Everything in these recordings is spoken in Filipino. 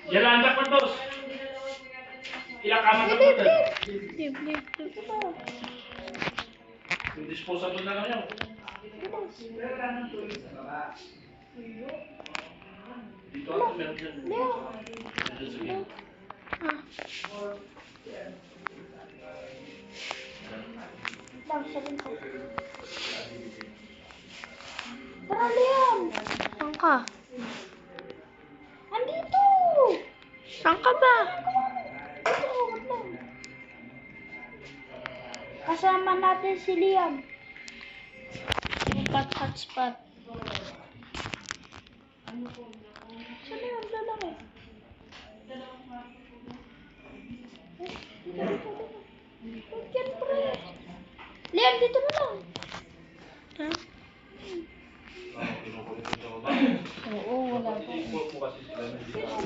Jalan tak putus. Ilang kamar na putus. Disposable na lang yun. Dito ako meron dyan. Tara, Liam! Saan ka? Andito! Saan ka ba? Ito, wait lang. Kasama natin si Liam. Hotspot. Saan yung lalaro? Bakit, pre? Liam, dito na lang. Ha? Oo, wala pa. Sino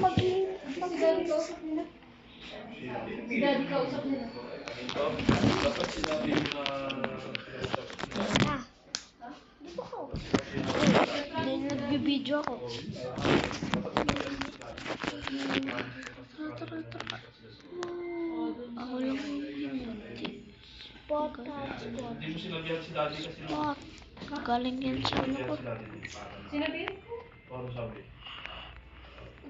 mag-daddy kausap nila? Daddy kausap nila. Dapat sinabi na Dito ka. Nagbibideo ako. Tara. Ako lang hindi. Spot. hindi mo sinabihan si daddy kasi Spot. Galing yan sa ano ko. Sinabi? Parang sabi.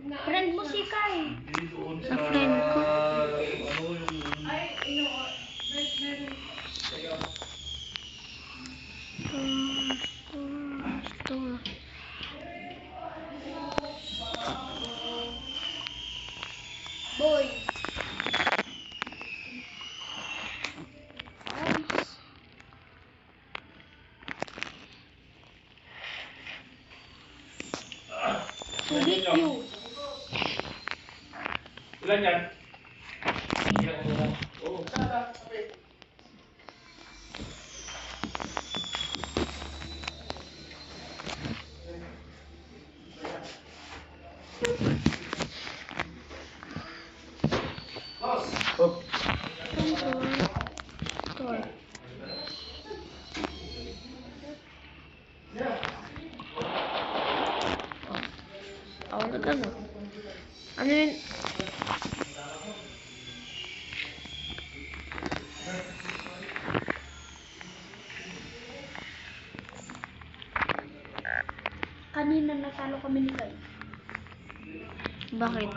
Friend mo si Kai. Hindi doon Sa sa friend ko. ano yung Ito. Boy. Sulit you. ilan yan? Oo. Ito. Ako na gano'n. Ano yun? Kanina natalo kami ni Kai. Bakit?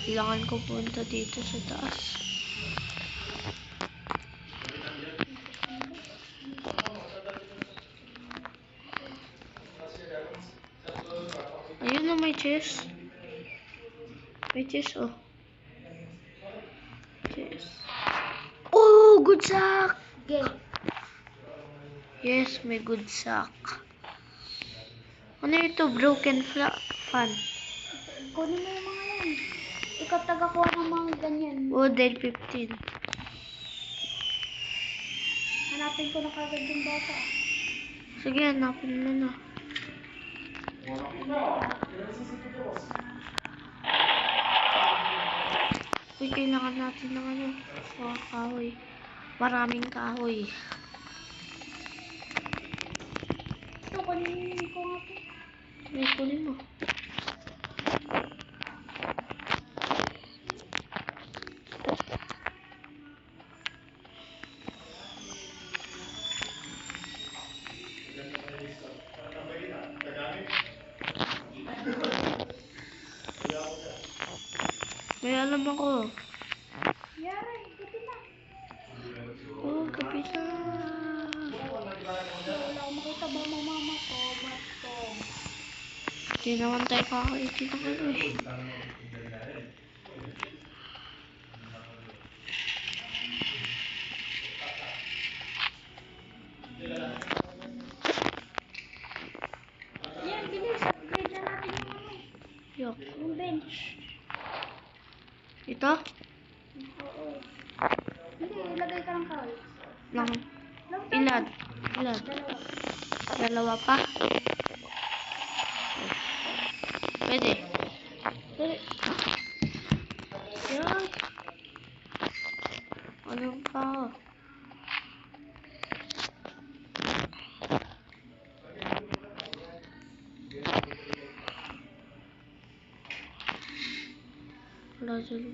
Kailangan ko punta dito sa taas. Ayun na, may chest. May chest, oh. Chest. Oh, good sack! Okay. Yes, may good sack. Ano ito? Broken fan. Kunin mo yung mga yan. Ikaw tagakuha ng mga ganyan. Wooded 15. Hanapin ko na kagad yung bata. Sige, hanapin mo na. Uy, kailangan natin ng ano. Kahoy. Maraming kahoy. Ito, kunin ko nga ito. May kunin mo. May alam ako. Yari, gabi na. Oh, gabi na. Wala akong makita ba mga mama ko, bato. Hindi naman tayo kakaitin ng ano eh. Yan, bilis. Upgrade na natin yung ano. Yok. Yung bench. Ito? Oo. Hindi, ilagay ka ng kawit. Lang. Lang Ilan? Ilan? Dalawa. Dalawa pa? Pwede. Dali. pa ako. Wala dyan.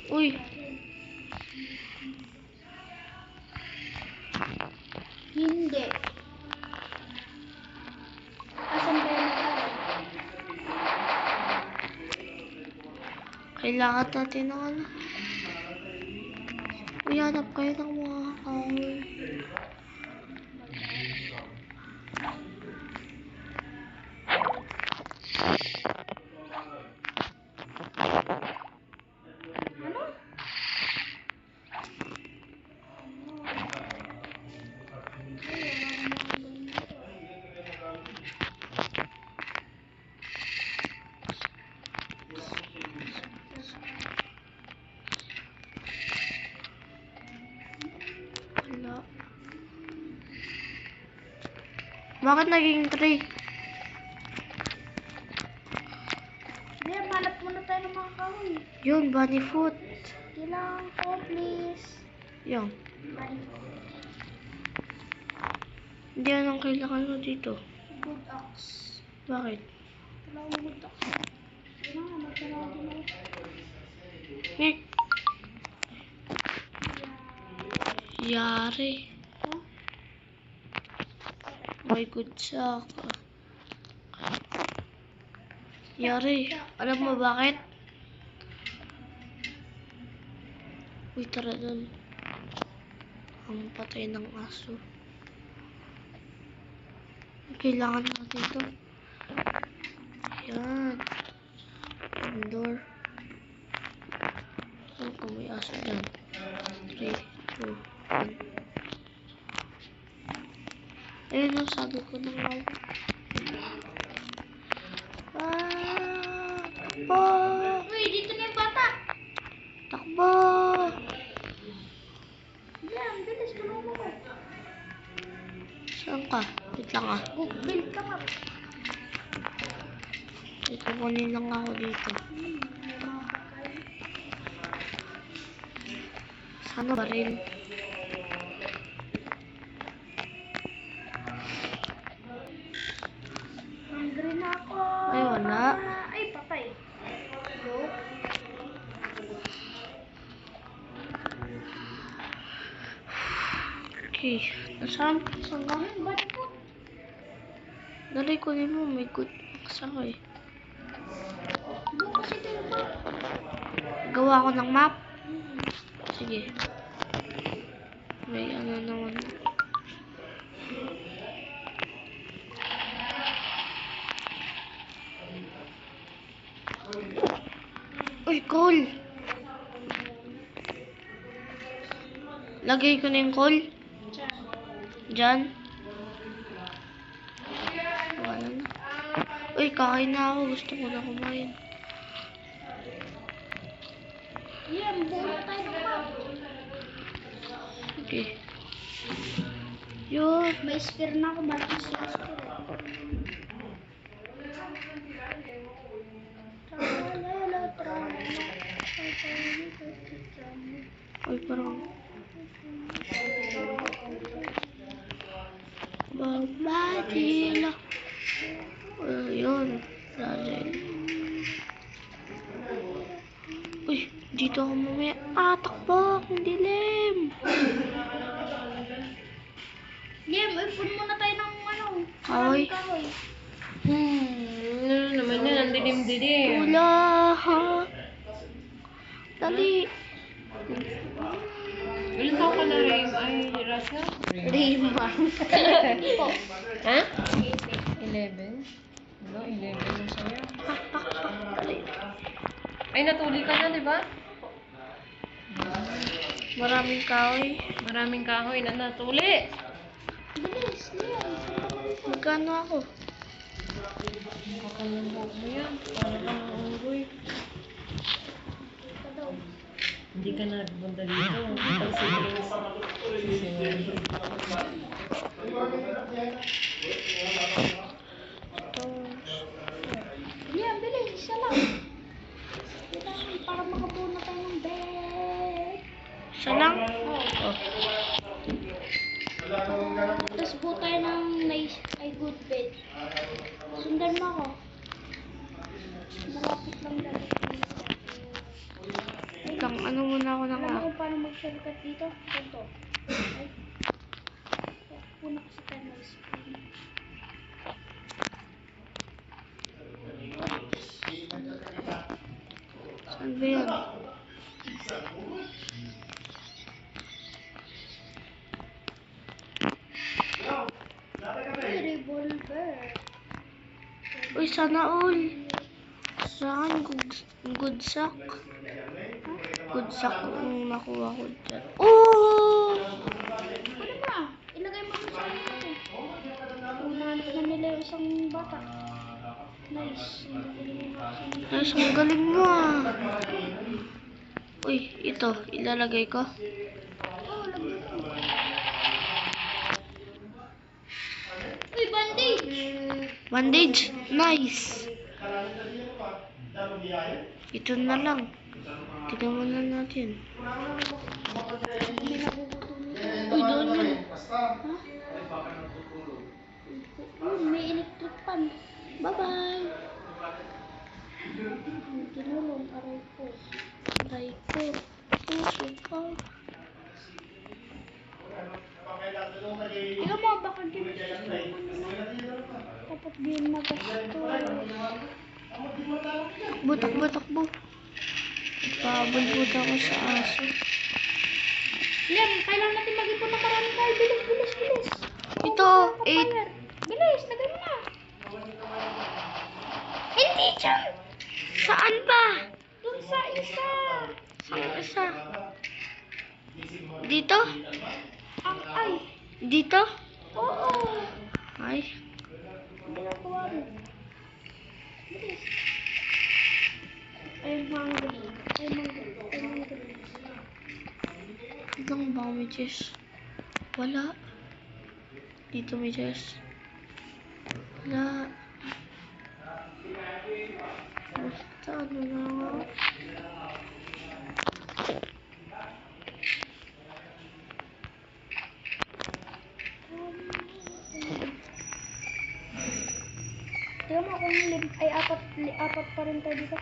Uy! Hindi. Asan ba yung tayo? Kailangan natin ng ano. Uy, hanap kayo ng mga kahoy. Ano? Wala. Bakit naging 3? Hindi, malap muna tayo ng mga kahoy. Yun, bunny foot. Kailangan ko, please. Yung. Bye. Hindi anong kailangan mo dito. Good ox. Bakit? Wala akong good ox. Kailangan, magkalawa din ako. Nick. Yari. Huh? May good sack. Yari. Alam mo bakit? Uy, tara dun. Ang patay ng aso. Kailangan natin to. Ayan. Indoor. Saan kung may aso dyan? 3, 2, 1. Ayun yung sabi ko ng ako. Takbo! Uy, dito na yung bata. Takbo! Yan, bilis, tulungan mo ko. Saan ka? Wait lang ah. Build ka nga. Ito kunin lang ako dito. May mga kakain. Sana ba rin? Hungry na ako. Ay, wala. Ay, patay. Go. Okay. Nasaan? Saan ka? Ayun, ba't po? Dali kunin mo. May good box ako eh. Doon kasi tayo ba? Gawa ko ng map. Sige. May ano naman. Uy, coal! Lagay ko na yung coal. Diyan. Wala na. Uy, kakain na ako. Gusto ko na kumain. Yan, buo na tayo ng map. Okay. Yun. May spear na ako, malakas yung spear. Uy, parang... Babadila. Yun. Dahil. Uy, dito ako mamaya. Ah, takbo. Ang dilim. Game, ipon muna tayo ng ano. Kahoy. maraming kahoy. Ano naman yan, ang dilim-dilim. Wala. Ha? Dali. Ilan taon ka na, Ray? Ay, Rasha? Rima. Ha? 11? Ano, 11 na sa'yo. Dali. Ay, natuli ka na, di ba? Maraming kahoy. Maraming kahoy na natuli. Bilis, yan. Magkano ako? Makalambok mo yan. Para kang nauroy. Ito daw. Hindi ka na nagbunda dito. Pag siblings. Sisimulan. Ito. Yan, bilis. Isa lang. Kailangan para Tapos po tayo ng nice, ay good bed. Sundan mo ako. Malapit lang dali. Lang, ano muna ako ng Alam mo kung paano mag-shortcut dito? Ito. Ay. Una kasi tayo mag-screen. Saan ba yan? Ay, revolver. Uy, sana all. Saan? Good sack. Good sack yung nakuha ko dyan. Oh! Ano ba? Ilagay mo sa ano. Unahanap na nila yung isang bata. Nice. Nice, ang galing mo ah. Uy, ito. Ilalagay ko. Oh, lagyan mo. Uy, bandage! Bandage. Nice. Ito na lang. Tignan muna natin. May nagugutom nito. Uy, doon yun. Ha? Uy, may electric pan. Bye-bye. Tinulong, aray ko. Aray ko. Puso ka. Tingnan mo, baka ginagawa dapat di magasto. Butak-butak mo. Ipabulbut ako sa aso. Liam, kailangan natin mag-ipon ng maraming fire. Bilis, bilis, bilis. Ito, Ubus na 8. ang fire. Bilis, lagay mo na. Hindi dyan. Saan ba? Doon sa isa. Saan isa? Dito? Ang ay. Dito? Oo. Ay. Ginagawa mo. Bilis. I'm hungry. I'm hungry. I'm hungry. Ilang ba may chest? Wala. Dito may chest. Wala. Basta ano na nga. Tignan mo kung ay apat pa rin tayo dito.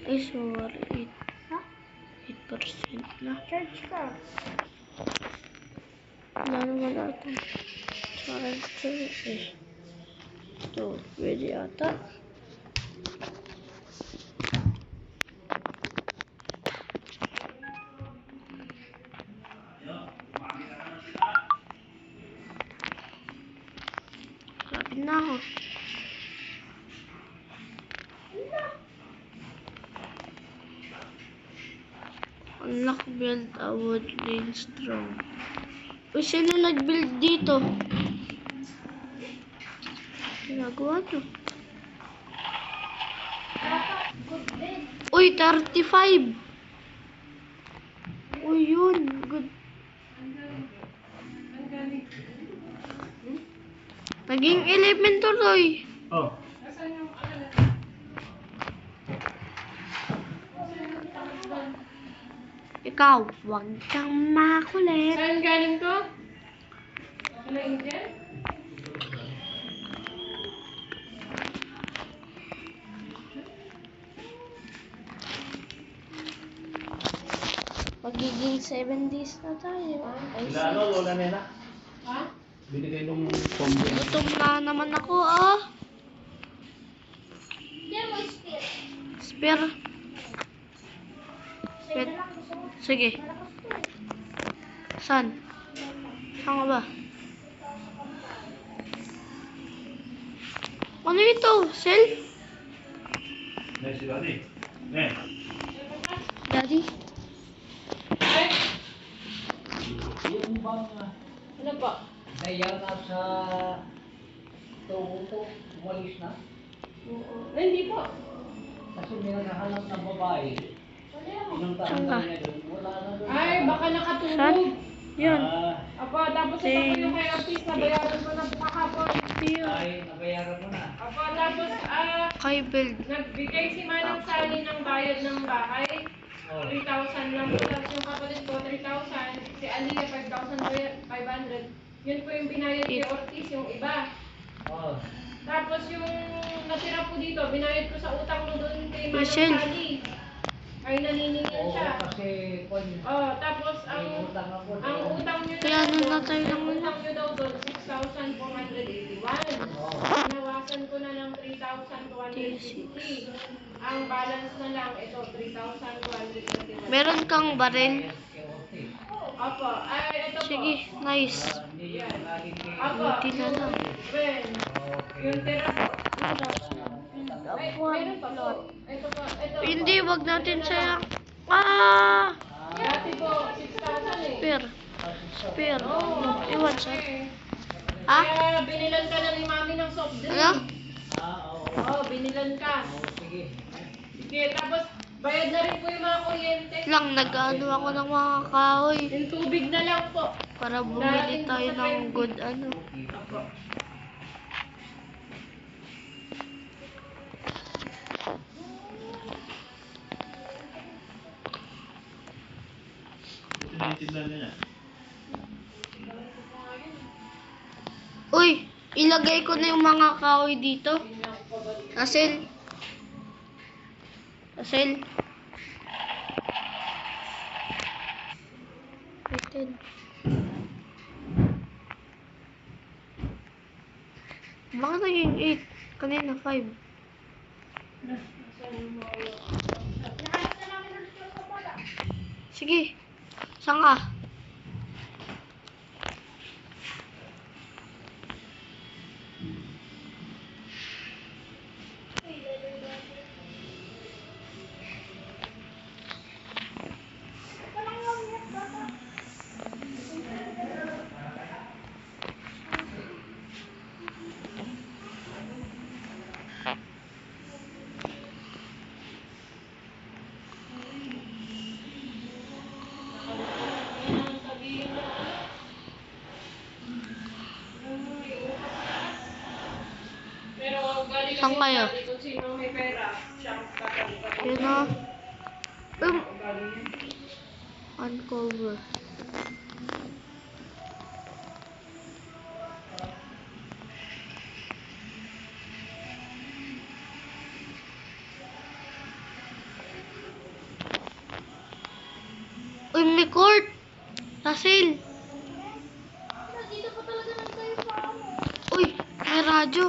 Ay, sorry. Ha? 8% na. Charge ka. Wala naman ata. Charger eh. Ito, pwede ata. Lapit na ako. Unlock build a wood lane strong. Uy, sino nag-build dito? Ginagawa to. Good bed. Uy, 35! Uy, yun. Good. Naging 11 tuloy. Oh. Ikaw, huwag kang makulit. Saan galing to? Galing dyan? Magiging 7 days na tayo. Ay, Lalo, Lola Nena. Ha? Binigay nung combo. gutom na naman ako, ah. Diyan mo spear. Spare. Sa'yo na lang. Gusto mo. Sige. Malakas to eh. Saan? Saan ka ba? Ano ito? Cell? Nice, Daddy. Eh. Daddy? Yung bang Ano po? naya na sa tubo ko, umalis na. Ay, hindi po. Kasi may naghahanap ng babae. Ilang taon Saan ka? na niya doon. Wala na doon. Ay, baka Saan? nakatulog. Yun. Apo, tapos ito po yung kay office na bayaran ko na po kahapon. Yun. Ay, nabayaran mo na. Apo, tapos Kay build. nagbigay si Manang Sally ng bayad ng bahay. Oh. 3,000 lang po. Tapos yung kapatid ko, 3,000. Si Aliyah, 5,500. Yun po yung binayad kay Ortiz, yung iba. Oh. Tapos yung natira po dito, binayad ko sa utang mo doon kay Manang Michelle. Sally. Ay naniningil Oo, siya. kasi kung Oh, tapos may ang utang ako. utang nyo Kaya daw ano na doon, tayo ng ang utang nyo daw doon, 6,481. Oo. Nawasan ko na ng 3,250. Ang balance na lang, ito, 3,221. Meron kang baril? Opo, ay, ito po. Sige, nice. Hindi yan laging kay... Opo, Buti na lang. Ben, Okay. yung tira po. Ay, meron pa po. Ito po, ito. Hindi, wag natin sayang. Ah! Dati po, 6,000 eh. Spear. Spear. Iwan siya. Okay. Ah? Kaya binilan ka na ni Mami ng soft drink. Ano? Oo. Oo, binilan ka. Oo, sige. Sige, tapos bayad na rin po yung mga kuryente. Lang, nag-ano ako ng mga kahoy. Yung tubig na lang po. Para bumili tayo ng good ano. Opo. Ito na yung tindahan niya. Uy, ilagay ko na yung mga kahoy dito. Asil. Asil. Waitin. Bakit naging 8? Kanina 5. Sige. Saan ka? Pero galing Saan kayo? kung sino may pera, siya ang tatawag. Yun o. Uncover. Uy, may court! Rasil! Dito pa talaga lang tayo sa ano. Uy, may radyo.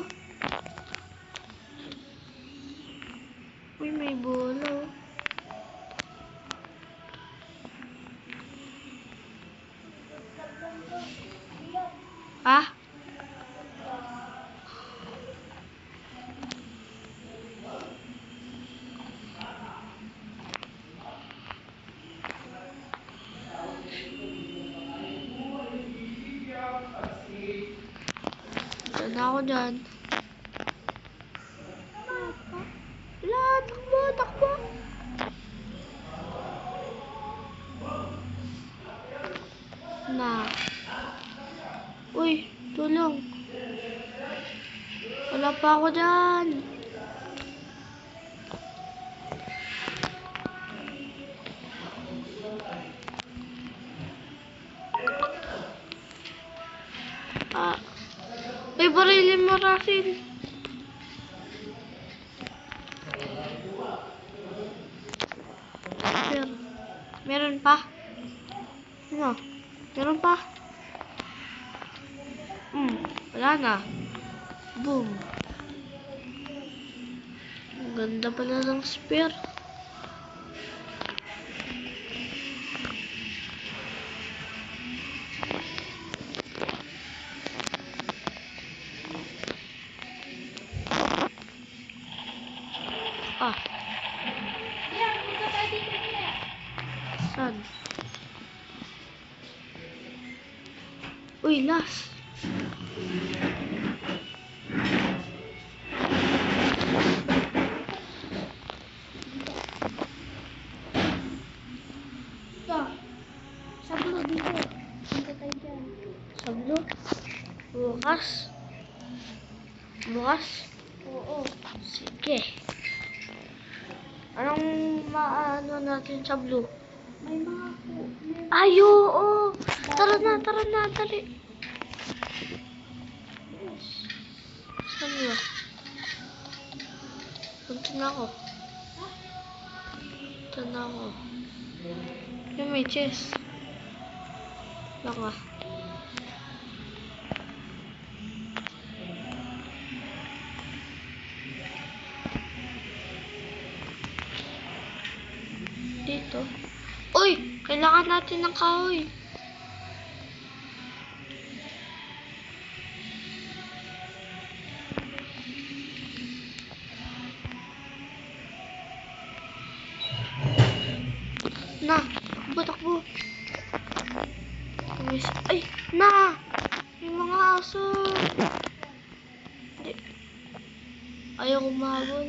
Uy, may bola. Oh. Ha? Diyan na ako dyan. Wala, takbo, takbo. Na. Uy, tulong. Wala pa ako dyan. Ah. Uy, barilin mo, Rasil. Meron pa? Ano? Meron pa? Wala na. Boom. Ang ganda pala ng spear. Ah, Yeah, punta tayo dito nila. saan? Uy, last. Ito. Sablo dito. Punta tayo dyan. Sablo. Bukas. Bukas. Oo. Sige. Anong maano natin sa blue? May mga po. Ay, oo. Tara na, dali. Saan ba? Punta na ako. Yung may chest. Baka. Dito. Uy! Kailangan natin ng kahoy. Na! Takbo. Ay! Na! May mga aso. Hindi. Ayaw kumabon.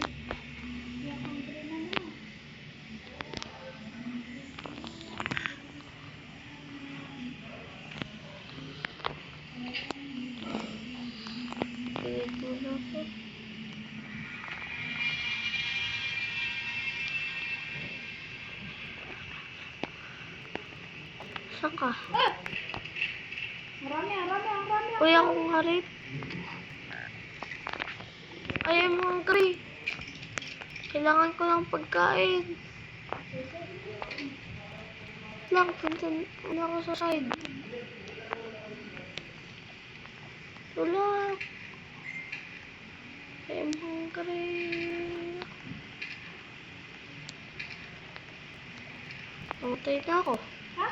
Pilit muna ako. Saan ka? Marami. Uy, akong harip. Ayaw mo ang kri. Kailangan ko ng pagkain. Lang, punta na ako sa side. Tulak. I'm hungry. Mamatay na ako. Ha?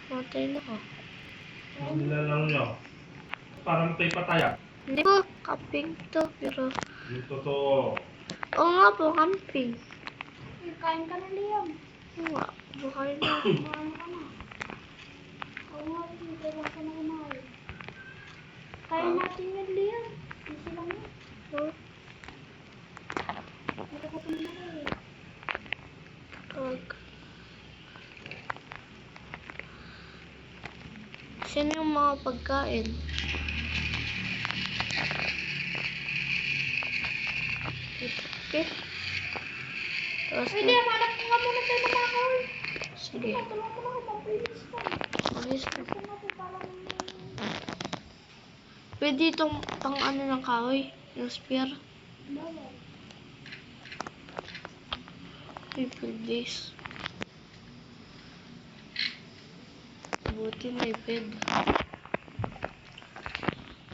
Mamatay na ako. Ang nilalaro nyo. Parang tayo pataya. Hindi po, camping to, pero... Yung totoo. Oo nga po, camping. Kain ka na, Liam. Oo nga, bukain na. Kumain ka na. Oo nga, kailangan ka na kumain. Kaya natin yan, Liam. Easy lang yun. Oh, Nakakapin na kayo. wag. Sino yung mga pagkain? Ito, okay? Tapos Pwede, hanap ko nga muna tayo ng mga kahoy. sige, Tulungan mo na ako, mabilis ka. alis na. Gusto natin parang... Pwede itong pang ano ng kahoy, yung spear. Bawal. People this. Buti may bed.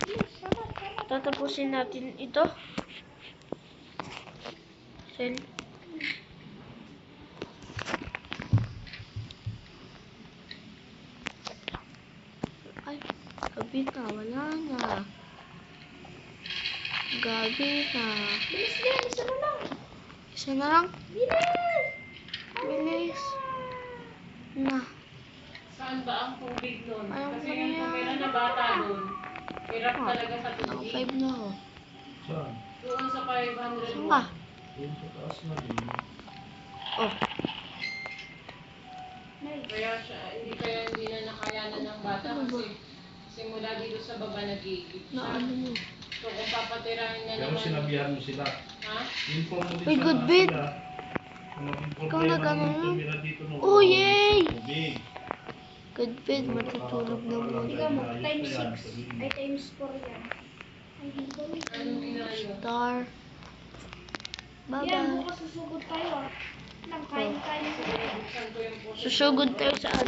Yes, salamat. Tatapusin natin ito. Sel. Ay, gabi na. Wala na. Gabi na. Bilis, Liam. Isa na lang. Isa na lang. Bilis! Bilis. Na. Saan ba ang tubig nun? Ayaw Kasi ko yung na yan. tumira na bata dun, hirap talaga sa Ako tubig. 5 na ako. Saan? Doon sa 500 Saan mo. ka? Yung sa taas na din. Oh. Kaya siya, hindi na nakayanan ng bata kasi simula dito sa baba nagigit Na siya. ano mo? So kung papatirahin niya Pero naman, sinabihan mo sila. ha? Inform mo din Uy, sa good bit. sila. Kung maging Ikaw problema nag-ano naman nun? tumira dito nung Oh, yay! tubig. Good bed. Matutulog na muna. Ikaw mo, times 6. Ay, times 4 yan. Ay, hindi ko yun. Anong ginayo? Star. Yan, Bye-bye. bukas susugod tayo ah. Lang, kain tayo. Buksan ko yung puso. Susugod tayo saan?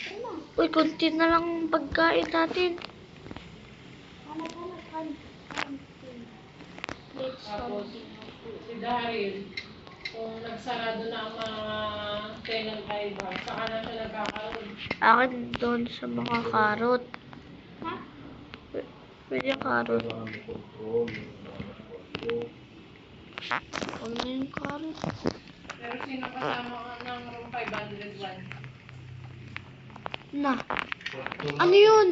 Ano? Uy, konti na lang ang pagkain natin. Hanap. Let's Tapos, go. si Daryl, kung nagsarado na ang mga tenant ay bar, saka na siya nagkakaroon. Akin doon sa mga karot. Ha? Pwede karot. Kailangan mo control. Ano na yung karot? Pero sino kasama ka ng room 501? Na. Ano yun?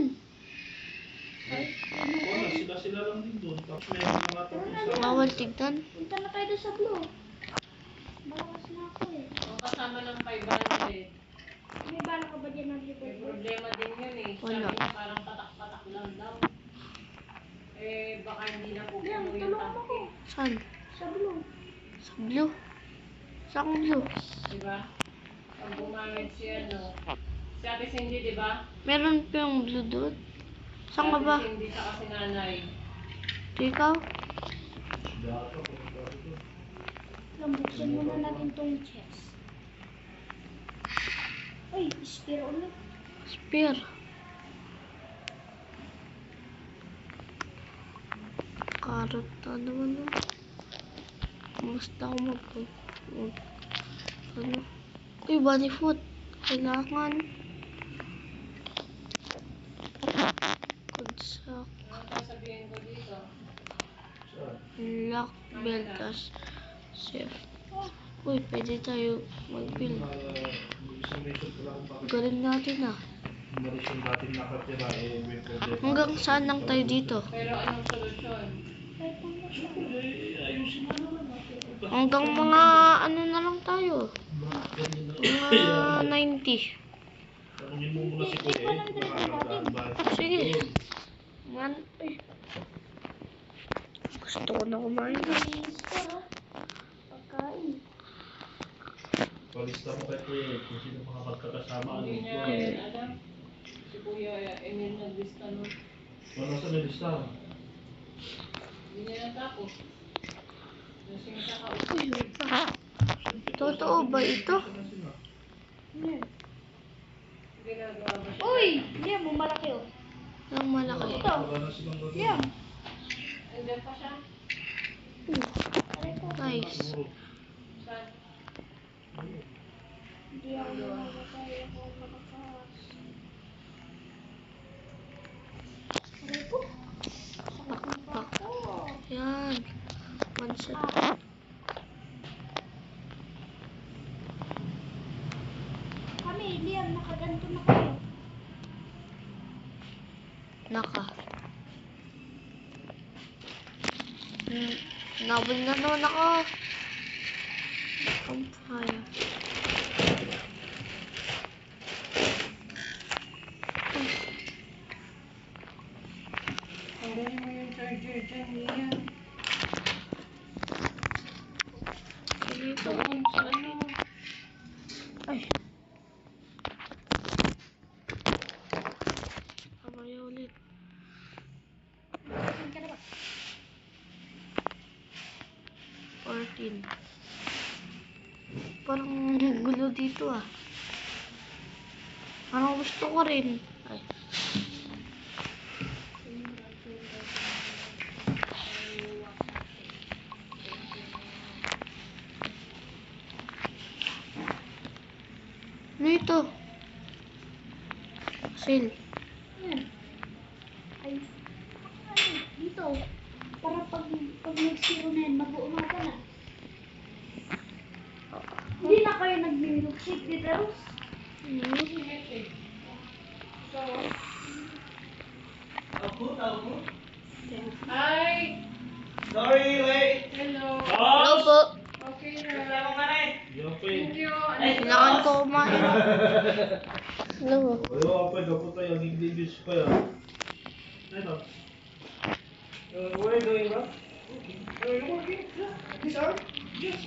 Wala, sila lang din doon. Tapos meron mga tapos sa... Bawal tignan. Punta na tayo doon sa blue. Malakas na ako eh. Ang kasama ng 500, May bala ka ba dyan ng may liver? problema din yun eh. Wala. Sabi niya parang patak-patak lang daw. Eh, baka hindi na po Liam, puno yung tulungan mo tanke. ko. Saan? Sa blue. Sa blue? Saan blue? Diba? Pag gumamit siya, no? Si Ate Cindy, diba? Meron pa yung blue doon. Saan ka ba? Ate Cindy sa kasi nanay. Ito ikaw? Lang, buksan muna natin tong chest. Ay, spear ulit. Spear. Carrot na naman. Basta ako ano? Uy, bunny foot. Kailangan. Good sack. Ano sasabihin ko dito? Lock belt as safe. Uy, pwede tayo mag-build. Galing natin ah. Umalis yung dating nakatira, eh, may problema. Hanggang saan lang tayo dito? Pero anong solusyon? Ayusin mo naman natin. Hanggang mga ano na lang tayo. Mga 90. Tanungin mo muna si Kuya, nakakandaan ba? Sige. Man, ay. Gusto ko na kumain. Spear, oh. Pagkain. Palista mo kay Kuya, kung sino makakasama. Hindi niya rin alam. Si Kuya Emil naglista nun. Wala sa nilista. Hindi niya natapos. Nasing sa Uy, totoo ba ito? Yan. ginagawa ba siya? Uy! Yan, malaki oh. Yung malaki. Ito. Wala na silang gagawin. Yan. Andiyan pa siya? Nice. Saan? Hindi ako makakaya ako malakas. Aray po. Sakit ng pa ako. Yan. One set. Kami, Liam, nakaganto na kayo. Naka. Nabal na naman ako. Campfire. Tanggalin mo yung charger dyan, Mia. Dito. Doon sa ano? Ay. Kamaya ulit. Saan ka na ba? 14. Parang gulo dito ah. Parang gusto ko rin. Ay. Ano ito? Seal. Yan. Ay, ay, dito. Para pag nag-zero na yan, mag-uumaga na. Hindi na kayo nag-milkshake dito, Rose. So, Hi! Sorry, late. Hello! Hello po. Okay na. Yope. Thank you. Kailangan ko kumain. Hello. Ayo, apa dapat tayo hindi bis pa yan. Ano? Where are you going, bro? You're working? This hour? Yes.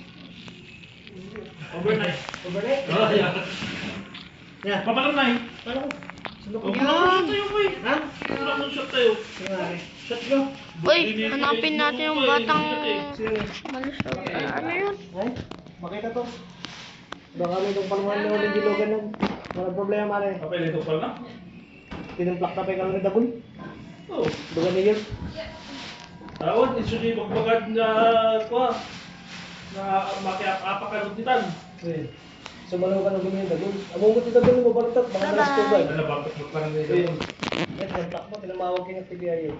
Overnight. Overnight? Oh, yeah. Yeah. Papalam na eh. Paano? Sundok ko. Yan tayo po eh. Ha? Wala kong shot tayo. Sino shot go? Uy, hanapin natin yung batang Sino? malusog. Ano yun? Ay, makita to. Baka may itong paluhan mo ng dilogan nun. Walang problema rin. Apa ini tuh pala? Tinumplak na pa yung kalong dabon. Oh, Dugan niyo. tawon isu di bagbagad na kwa. Na makiap-apa ka nutitan. Sumalaw ka ng gumayon dabon. Amumot yung dabon mo balutat. Baka Bye-bye. nalas tubay. Ano bakit mo parang nito? Ayun. Yan, tinumplak mo. Tinamawag kayo ng TBI yun.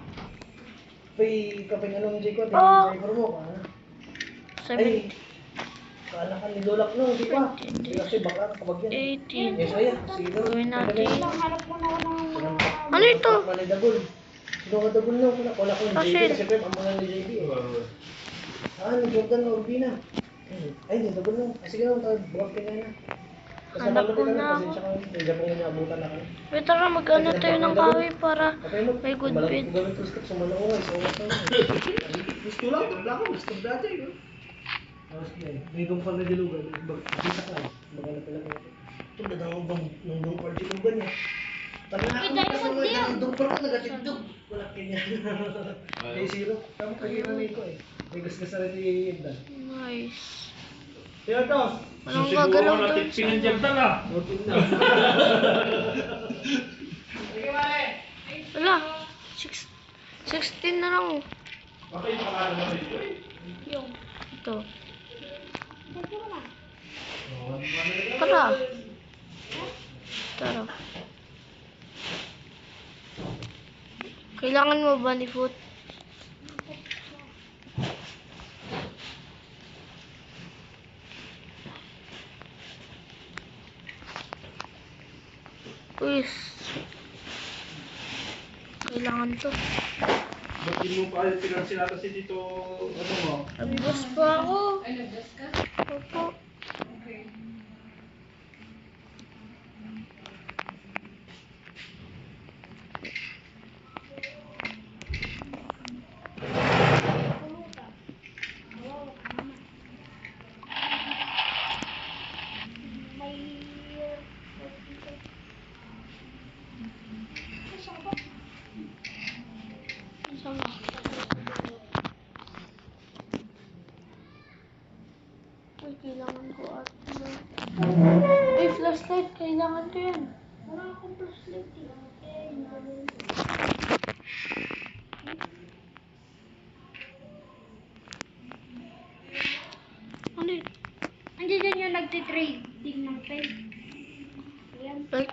Pay kaping anong Jacob. Oh. Jacob mo. Ah. 7, Ay, kaalakan ni Lolak no, di ba? Kasi baka kapag yan. 18. Yes, ay, sige daw. Gawin natin. Lang, harap mo na ako ng mga... Ano ito? Mali dabol. Sino ka dabol na? Wala ko yung Ah, JB. shit. Kasi Pep, ang mga ni JB. Ni Jordan na Urbina. Ay, hindi dabol na. Sige na, buwag ka na. Kasi Hanap naman ko din na ako. ako. Pasensya ka. Hindi pong inaabutan na kami. Wait, tara, mag-ano tayo ng kahoy para Okay mo? may good Malang bed. gawin ko stick. Sumalaw ko. Isa oras na. Gusto lang, wala ko, gusto dati. No? Tapos may gumpal na dilugan. Kita ka, maghanap pala ko. Ito, dadang ng gumpal dilugan niya. Pag nakakita sa mga ng gumpal ko, nagatindog. Wala kanya. Kaya zero. Tama kagina na ito eh. May gasgas na rin yung Indan. Nice. Kaya to, Walang Susiguro gagalaw na doon. tipsingan dyan tala. routine na. Wala. 16 na lang. Okay, pangalan na ito eh. Yung. Ito. Ganito naman. Tara. Tara. Kailangan mo ba ni Foot? Uy. Kailangan to. Ba't di mo pa pinansinata si dito, ano mo? Nabibos pa ako. Ay, nag-discuss? Opo. Okay. Sama. Uy, kailangan ko at ay, flashlight. Kailangan ko yan. Wala akong flashlight eh. Ano yun? Andiyan yung nagtitrading ng pen. Ayan. Ay,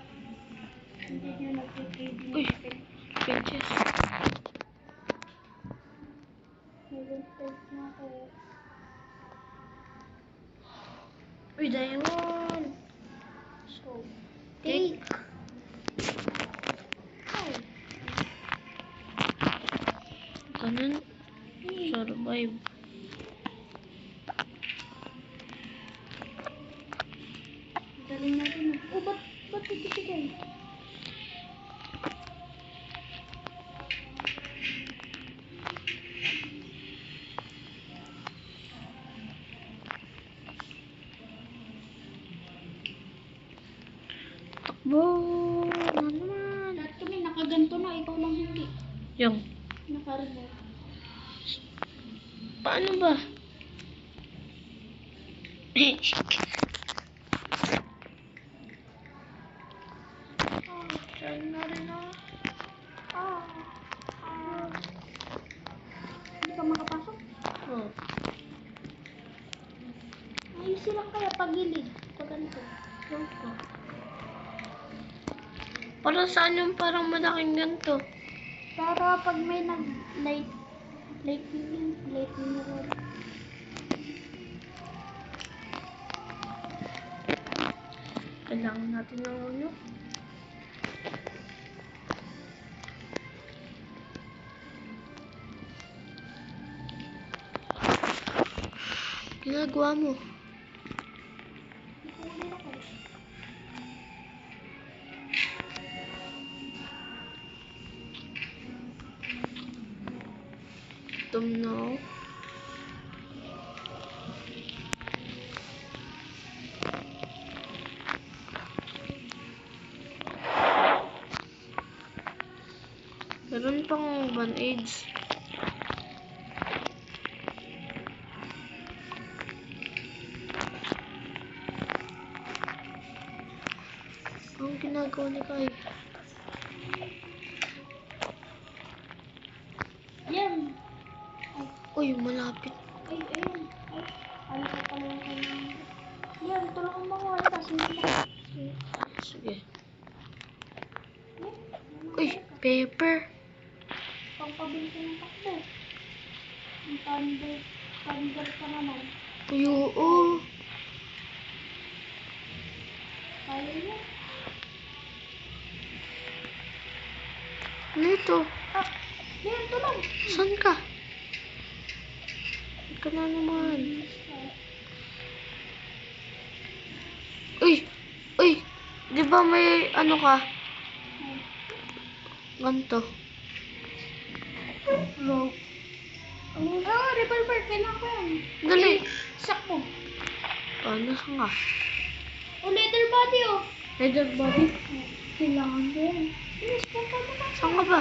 Andiyan yung nagtitrading Uy. ng pen. pinches. Meron pen na ako. Uy, diamond. So, Take. ay. Ganun. Survive. Galing natin. Oh, ba't tititigay? Takbo. Ano naman? Lahat kami nakaganto na, ikaw lang hindi. Yung. Nakaremote. Paano ba? Saan na rin ako? Hindi ka makapasok? Oh. Ayusin lang kaya pagilid. Paganto. Ganito. Para saan yung parang malaking ganito? Para pag may nag-light mirror. Kailangan natin ng ulo. Ginagawa mo. Gutom na ako. Meron pang band-aids. Ang ginagawa ni Kai. Yan. Uy, malapit. Ay, ayun. Ay, ano ka pala yung kailangan. Yan, tulungan mo ako. Ay, kasi hindi mo. Sige. Yan. Uy, paper. Pangpabilis ng takbo. Ang thunder ka naman. Uy, oo. Kaya niya. Ano ito? Ah, yan, tulong. Saan ka? Ika na naman. Uy! Uy! Di ba may ano ka? Ganto. No. Ang Dali. Sak mo. Oh, nasa nga? Oh, leather body oh. Leather body? Kailangan ko yan. Yes, punta mo na. Saan ka ba?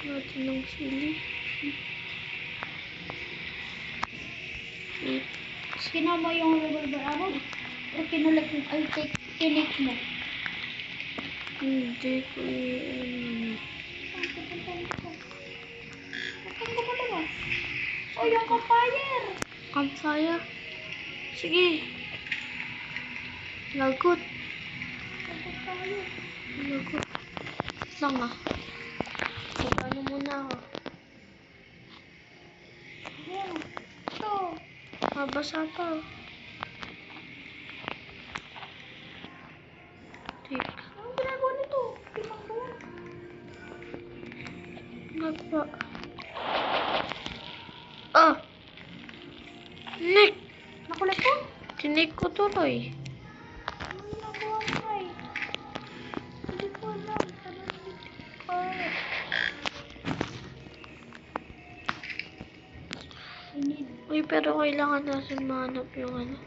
Natin ng sili. Wait. Sinama yung revolver ammo? O kinulit mo? Ay, kinik mo? Hindi ko yun. Saan pupunta nito? Saan ka malabas? Oh, yung campfire! Campfire? Sige. Lagot. Lagot tayo. Lagot. Lang ah. Magano muna ako. Yan. Ito. Mabasa pa. Take. Anong ginagawa nito? Pinanggawa. Nagpa. Ah! Nick! Nakulit ko? Tinik ko tuloy. Anong ginagawa mo ay? Hindi ko alam. Anong ginagawa? I need. Uy, pero kailangan natin mahanap yung ano.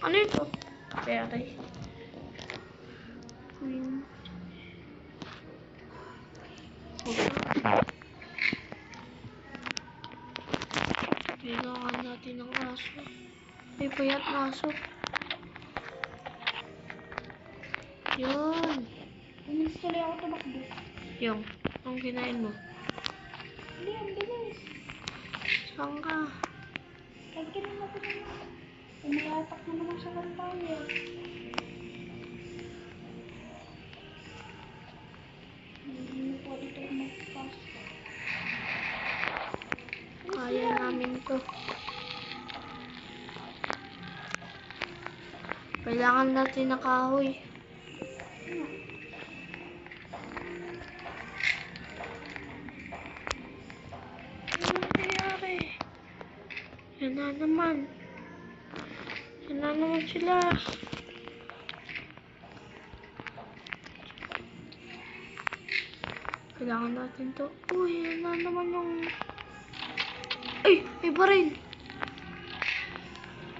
Ano ito? Pere. Queen. Kailangan natin ng aso. May payat na aso. Yun. Bilis tuloy ako tumakbo. Yung. Ang kinain mo. Hindi, ang bilis. Saan ka? Lagyan mo natin naman. Umiatak na naman sa campfire. Hindi na pwede ito magpas. Kaya namin to. Kailangan natin na kahoy. Ano nangyayari? Yan na naman. Yan na naman sila. Kailangan natin to. Uy, yan na naman yung... Ay! May baril!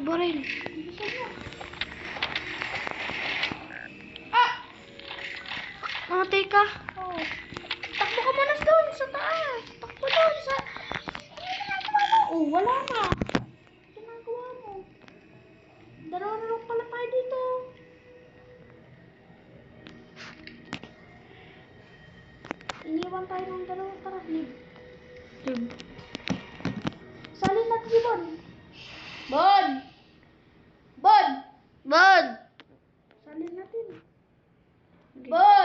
Baril! Bilisan mo. Ah! Namatay ka? Oh. Takbo ka muna doon sa taas. Takbo doon sa... Ano ginagawa mo? Oh, wala na. Ano ginagawa mo? Dalawa na lang pala tayo dito. Iniwan tayo ng dalawang karahib. Salin natin si Bon. Bon! Bon! Bad! Salin natin. Bon!